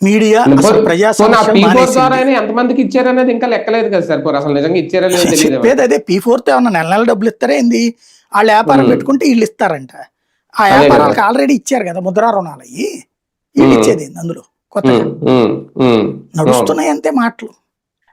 Media అసలు ప్రజా సమస్యలు మానేసింది. ఎంతమందికి ఇచ్చారనేది ఇంకా లెక్కలేదు కదా సార్. అసలు నిజంగా ఇచ్చారో లేదో తెలియదు. చెప్పేది అదే, P4 తో ఏమన్నా నెల నెల డబ్బులు ఇస్తారా ఏంది? వాళ్ళు వ్యాపారం పెట్టుకుంటే వీళ్ళు ఇస్తారంట. ఆ వ్యాపారాలకు ఆల్రెడీ ఇచ్చారు కదా ముద్రా రుణాలు, అయ్యి వీళ్ళు ఇచ్చేది అందులో కొత్తగా నడుస్తున్నాయి అంతే మాటలు.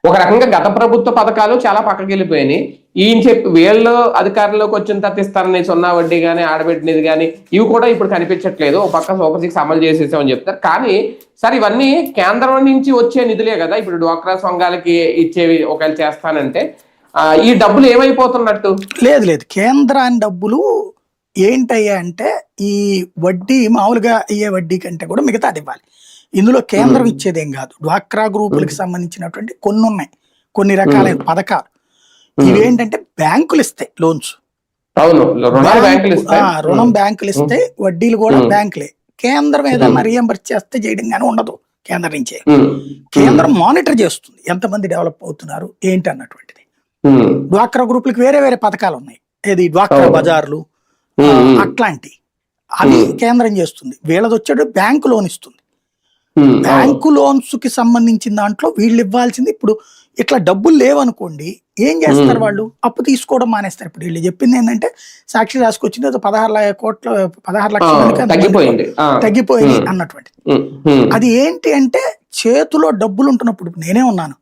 ఒక రకంగా గత ప్రభుత్వ పథకాలు చాలా పక్కకి వెళ్ళిపోయినాయి. ఈయన చెప్పి వీళ్ళు అధికారంలోకి వచ్చిన తర్వాత ఇస్తారని సున్నా వడ్డీ కానీ ఆడబెట్టినది కానీ ఇవి కూడా ఇప్పుడు కనిపించట్లేదు. ఒక పక్క సూపర్ 6 అమలు చేసేసామని చెప్తారు. కానీ సార్ ఇవన్నీ కేంద్రం నుంచి వచ్చే నిధులే కదా. ఇప్పుడు డ్వాక్రా సంఘాలకి ఇచ్చేవి ఒకవేళ చేస్తానంటే ఈ డబ్బులు ఏమైపోతున్నట్టు? లేదు లేదు, కేంద్రాన్ని డబ్బులు ఏంటయ్యా అంటే ఈ వడ్డీ మామూలుగా అయ్యే వడ్డీ కంటే కూడా మిగతాది ఇవ్వాలి. ఇందులో కేంద్రం ఇచ్చేదేం కాదు. డ్వాక్రా గ్రూపులకు సంబంధించినటువంటి కొన్ని ఉన్నాయి, కొన్ని రకాలైన పథకాలు. ఇవేంటంటే బ్యాంకులు ఇస్తాయి లోన్స్, రుణం బ్యాంకులు ఇస్తాయి, వడ్డీలు కూడా బ్యాంకులే. కేంద్రం ఏదన్నా రీఎంబర్స్ చేస్తే చేయడం కానీ ఉండదు. కేంద్రం నుంచే కేంద్రం మానిటర్ చేస్తుంది ఎంతమంది డెవలప్ అవుతున్నారు ఏంటి అన్నటువంటిది. డ్వాక్రా గ్రూపులకు వేరే వేరే పథకాలు ఉన్నాయి, ఏది డ్వాక్రా బజార్లు అట్లాంటి, అవి కేంద్రం చేస్తుంది. వీళ్ళది వచ్చేటప్పుడు బ్యాంకు లోన్ ఇస్తుంది. బ్యాంకు లోన్స్ కి సంబంధించిన దాంట్లో వీళ్ళు ఇవ్వాల్సింది. ఇప్పుడు ఇట్లా డబ్బులు లేవనుకోండి, ఏం చేస్తారు వాళ్ళు? అప్పు తీసుకోవడం మానేస్తారు. ఇప్పుడు వీళ్ళు చెప్పింది ఏంటంటే సాక్షి రాసుకొచ్చింది 16 లక్షల తగ్గిపోయింది అన్నటువంటిది. అది ఏంటి అంటే చేతిలో డబ్బులు ఉంటున్నప్పుడు, నేనే ఉన్నాను,